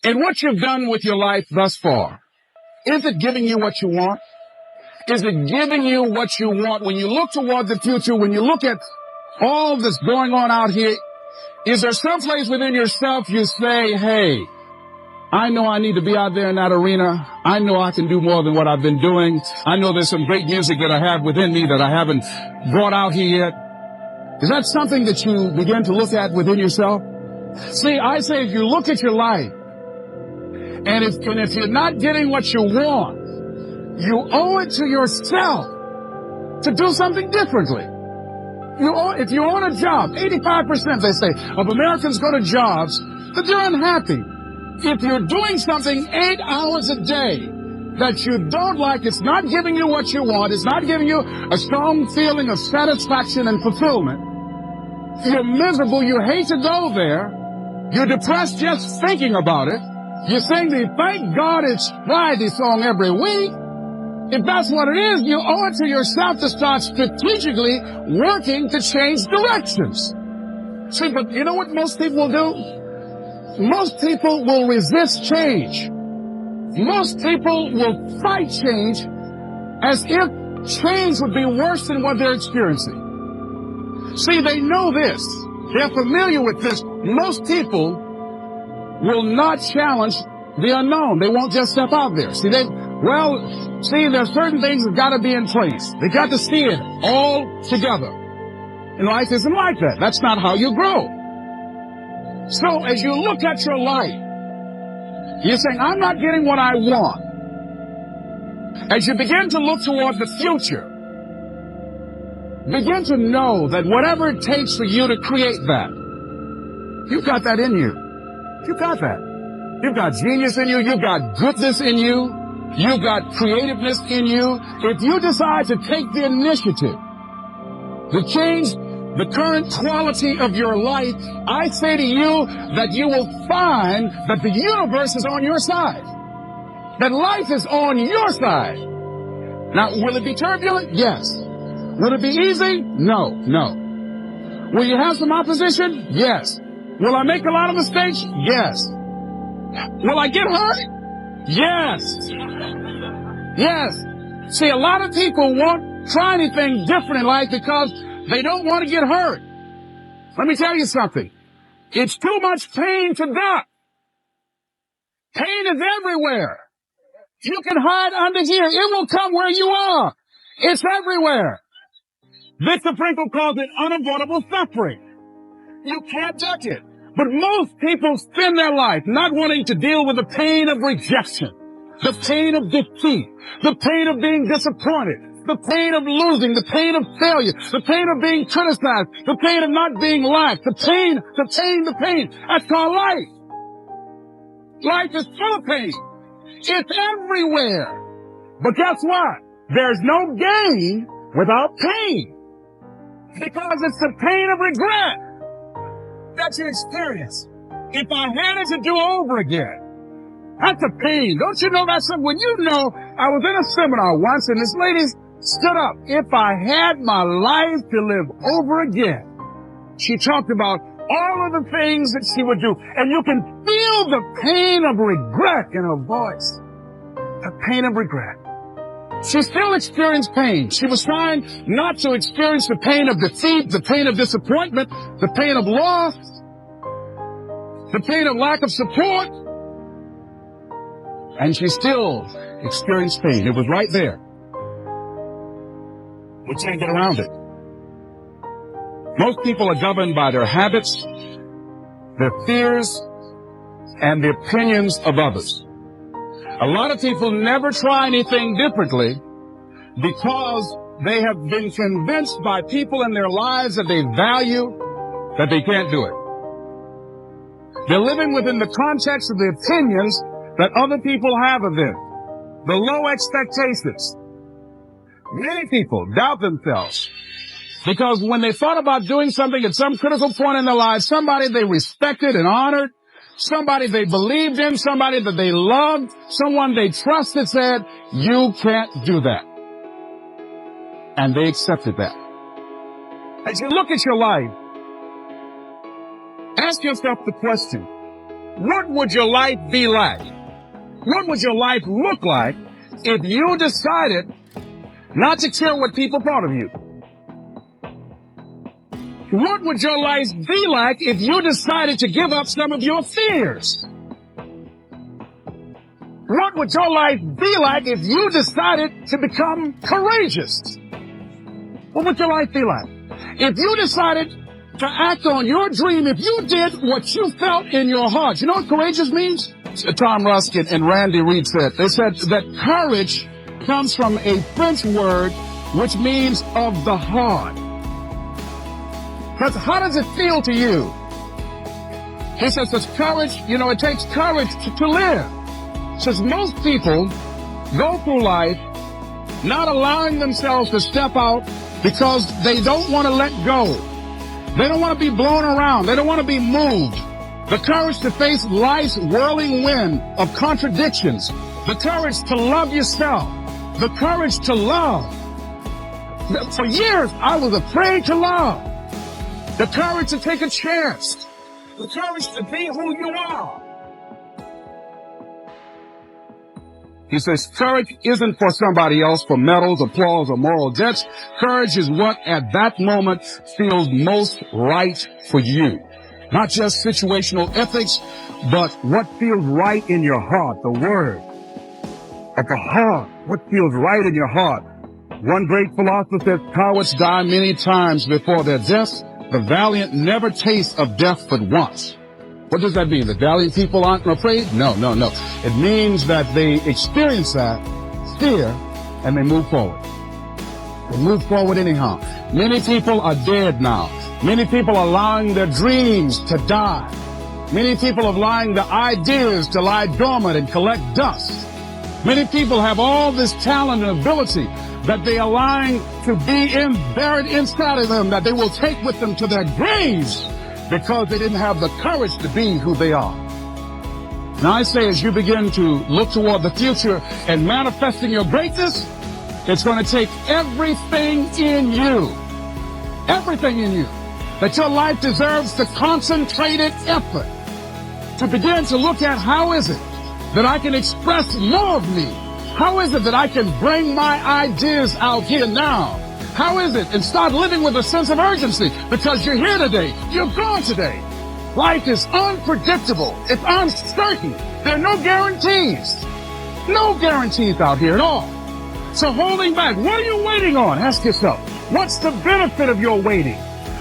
And what you've done with your life thus far, is it giving you what you want? Is it giving you what you want? When you look toward the future, when you look at all that's going on out here, is there someplace within yourself you say, hey, I know I need to be out there in that arena. I know I can do more than what I've been doing. I know there's some great music that I have within me that I haven't brought out here yet. Is that something that you begin to look at within yourself? See, I say if you look at your life, and if you're not getting what you want, you owe it to yourself to do something differently. If you own a job, 85%, they say, of Americans go to jobs that they're unhappy. If you're doing something 8 hours a day that you don't like, it's not giving you what you want, it's not giving you a strong feeling of satisfaction and fulfillment, you're miserable, you hate to go there, you're depressed just thinking about it, you sing the Thank God It's Friday song every week. If that's what it is, you owe it to yourself to start strategically working to change directions. See, but you know what most people will do? Most people will resist change. Most people will fight change as if change would be worse than what they're experiencing. See, they know this. They're familiar with this. Most people will not challenge the unknown. They won't just step out there. See, there's certain things that got to be in place. They got to see it all together. And life isn't like that. That's not how you grow. So as you look at your life, you're saying, I'm not getting what I want. As you begin to look toward the future, begin to know that whatever it takes for you to create that, you've got that in you. You've got that. You've got genius in you. You've got goodness in you. You've got creativeness in you. If you decide to take the initiative to change the current quality of your life, I say to you that you will find that the universe is on your side. That life is on your side. Now, will it be turbulent? Yes. Will it be easy? No. Will you have some opposition? Yes. Will I make a lot of mistakes? Yes. Will I get hurt? Yes. Yes. See, a lot of people won't try anything different in life because they don't want to get hurt. Let me tell you something. It's too much pain to duck. Pain is everywhere. You can hide under here. It will come where you are. It's everywhere. Viktor Frankl calls it unavoidable suffering. You can't duck it. But most people spend their life not wanting to deal with the pain of rejection, the pain of defeat, the pain of being disappointed, the pain of losing, the pain of failure, the pain of being criticized, the pain of not being liked, the pain. That's called life. Life is full of pain. It's everywhere. But guess what? There's no gain without pain. Because it's the pain of regret that you experience. If I had it to do over again, that's a pain. Don't you know that's something? When you know, I was in a seminar once and this lady stood up. If I had my life to live over again, she talked about all of the things that she would do. And you can feel the pain of regret in her voice. The pain of regret. She still experienced pain. She was trying not to experience the pain of defeat, the pain of disappointment, the pain of loss, the pain of lack of support. And she still experienced pain. It was right there. We can't get around it. Most people are governed by their habits, their fears, and the opinions of others. A lot of people never try anything differently because they have been convinced by people in their lives that they value that they can't do it. They're living within the context of the opinions that other people have of them, the low expectations. Many people doubt themselves because when they thought about doing something at some critical point in their lives, somebody they respected and honored, somebody they believed in, somebody that they loved, someone they trusted said, you can't do that. And they accepted that. As you look at your life, ask yourself the question, What would your life be like? What would your life look like if you decided not to care what people thought of you? What would your life be like if you decided to give up some of your fears? What would your life be like if you decided to become courageous? What would your life be like? If you decided to act on your dream, if you did what you felt in your heart. You know what courageous means? Tom Ruskin and Randy Reed said. They said that courage comes from a French word which means of the heart. But how does it feel to you? He says it's courage, it takes courage to live. Says most people go through life not allowing themselves to step out because they don't want to let go. They don't want to be blown around. They don't want to be moved. The courage to face life's whirling wind of contradictions. The courage to love yourself. The courage to love. For years, I was afraid to love. The courage to take a chance. The courage to be who you are. He says courage isn't for somebody else, for medals, applause, or moral debts. Courage is what at that moment feels most right for you. Not just situational ethics, but what feels right in your heart, the word. At the heart, what feels right in your heart. One great philosopher says, cowards die many times before their death. The valiant never taste of death but once. What does that mean? The valiant people aren't afraid? No. It means that they experience that fear and they move forward. They move forward anyhow. Many people are dead now. Many people are allowing their dreams to die. Many people are allowing the ideas to lie dormant and collect dust. Many people have all this talent and ability that they are allowing to be buried inside of them, that they will take with them to their graves because they didn't have the courage to be who they are. Now I say, as you begin to look toward the future and manifesting your greatness, it's going to take everything in you, that your life deserves the concentrated effort to begin to look at how is it that I can express more of me? How is it that I can bring my ideas out here now? How is it? And start living with a sense of urgency because you're here today. You're gone today. Life is unpredictable. It's uncertain. There are no guarantees. No guarantees out here at all. So holding back, what are you waiting on? Ask yourself, what's the benefit of your waiting?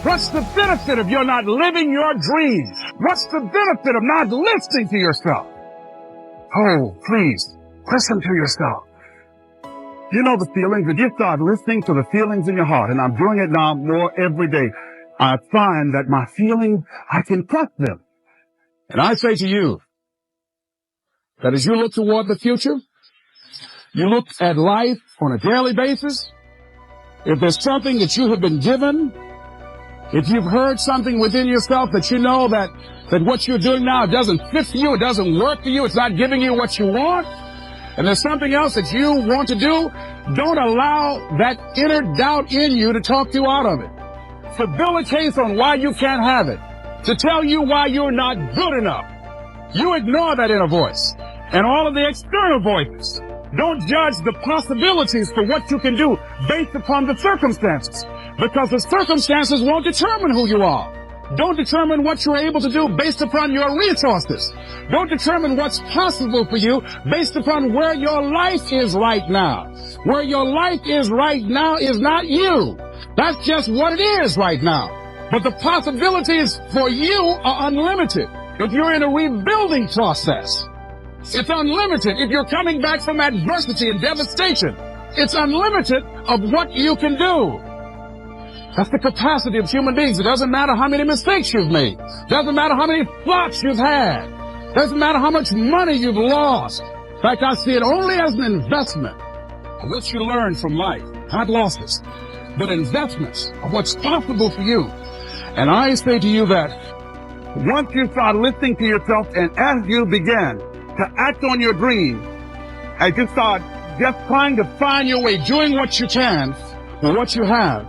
What's the benefit of your not living your dreams? What's the benefit of not listening to yourself? Oh, please, listen to yourself. You know the feelings. If you start listening to the feelings in your heart, and I'm doing it now more every day, I find that my feelings, I can trust them. And I say to you that as you look toward the future, you look at life on a daily basis, if there's something that you have been given, if you've heard something within yourself that you know that what you're doing now doesn't fit for you, it doesn't work for you, it's not giving you what you want, and there's something else that you want to do, don't allow that inner doubt in you to talk you out of it. To build a case on why you can't have it. To tell you why you're not good enough. You ignore that inner voice and all of the external voices. Don't judge the possibilities for what you can do based upon the circumstances, because the circumstances won't determine who you are. Don't determine what you're able to do based upon your resources. Don't determine what's possible for you based upon where your life is right now. Where your life is right now is not you. That's just what it is right now. But the possibilities for you are unlimited. If you're in a rebuilding process, it's unlimited. If you're coming back from adversity and devastation, it's unlimited of what you can do. That's the capacity of human beings. It doesn't matter how many mistakes you've made. Doesn't matter how many flops you've had. Doesn't matter how much money you've lost. In fact, I see it only as an investment of what you learn from life. Not losses, but investments of what's possible for you. And I say to you that once you start listening to yourself and as you begin to act on your dream, as you start just trying to find your way, doing what you can with what you have,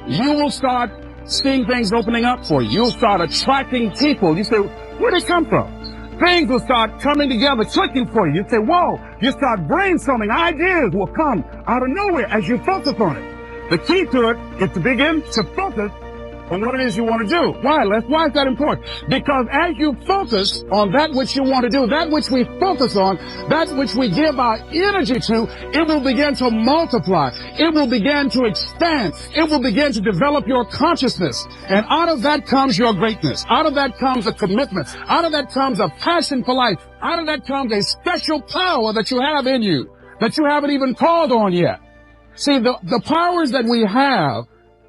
you will start seeing things opening up for you. You'll start attracting people. You say, where'd they come from? things will start coming together, clicking for you. You say, whoa, you start brainstorming. Ideas will come out of nowhere as you focus on it. The key to it is to begin to focus on what it is you want to do. Why, Les? Why is that important? Because as you focus on that which you want to do, that which we focus on, that which we give our energy to, it will begin to multiply. It will begin to expand. It will begin to develop your consciousness. And out of that comes your greatness. Out of that comes a commitment. Out of that comes a passion for life. Out of that comes a special power that you have in you that you haven't even called on yet. See, the powers that we have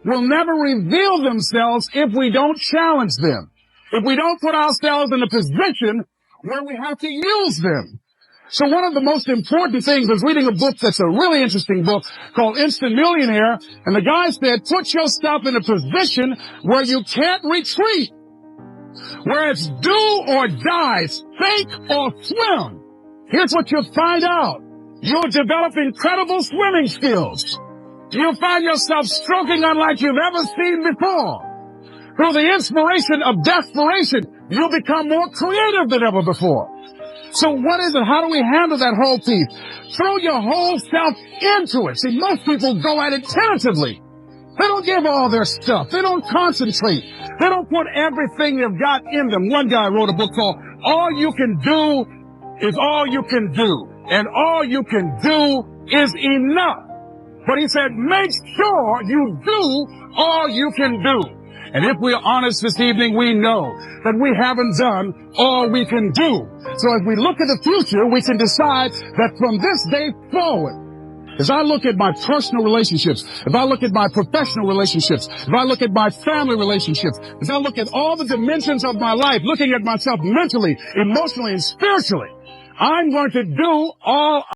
will never reveal themselves if we don't challenge them. If we don't put ourselves in a position where we have to use them. So one of the most important things is reading a book that's a really interesting book called Instant Millionaire. And the guy said, put yourself in a position where you can't retreat. Where it's do or die, sink or swim. Here's what you'll find out. You'll develop incredible swimming skills. You'll find yourself stroking unlike you've ever seen before. Through the inspiration of desperation, you'll become more creative than ever before. So what is it? How do we handle that whole piece? Throw your whole self into it. See, most people go at it tentatively. They don't give all their stuff. They don't concentrate. They don't put everything they've got in them. One guy wrote a book called All You Can Do is All You Can Do. And all you can do is enough. But he said, make sure you do all you can do. And if we're honest this evening, we know that we haven't done all we can do. So as we look at the future, we can decide that from this day forward, as I look at my personal relationships, if I look at my professional relationships, if I look at my family relationships, as I look at all the dimensions of my life, looking at myself mentally, emotionally, and spiritually, I'm going to do all